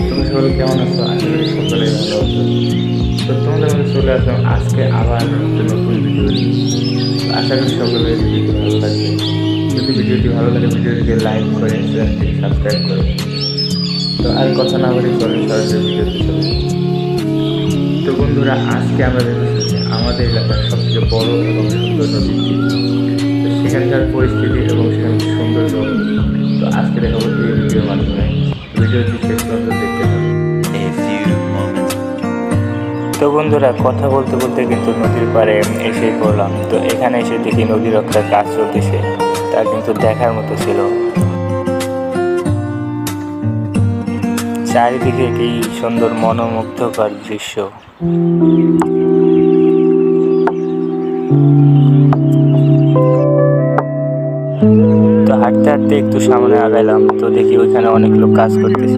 তুমি সকলে কেমন আছো? আশা করি সকলে ভালো আছো। তো তোমাদের মধ্যে চলে আসলাম আজকে আবার একটা নতুন ভিডিও নিয়ে। আশা করি সকলের ভিডিওটি ভালো লাগবে। যদি ভিডিওটি ভালো লাগে ভিডিওটিকে লাইক করে চ্যানেলটিকে সাবস্ক্রাইব করে। তো আর কথা না বলে চলেন সরাসরি ভিডিওতে চলে। তো বন্ধুরা, আজকে আমরা দেখেছি আমাদের এলাকার সবচেয়ে বড় এবং সুন্দর নদীটি। তো সেখানকার পরিস্থিতি এবং সেখানকার সৌন্দর্য তো আজকে দেখাবো এই ভিডিওর মাধ্যমে। ভিডিওটি শেষ পর্যন্ত দেখতে হবে। তো বন্ধুরা, কথা বলতে বলতে কিন্তু নদীর পাড়ে এসেই পড়লাম। তো এখানে এসে দেখি নদীর একটা কাজ চলতেছে, তা কিন্তু দেখার মতো ছিল। চারিদিকে কি সুন্দর মনোমুগ্ধকর দৃশ্য। তো হাঁটতে হাঁটতে একটু সামনে আগাইলাম, তো দেখি ওইখানে অনেক লোক কাজ করতেছে।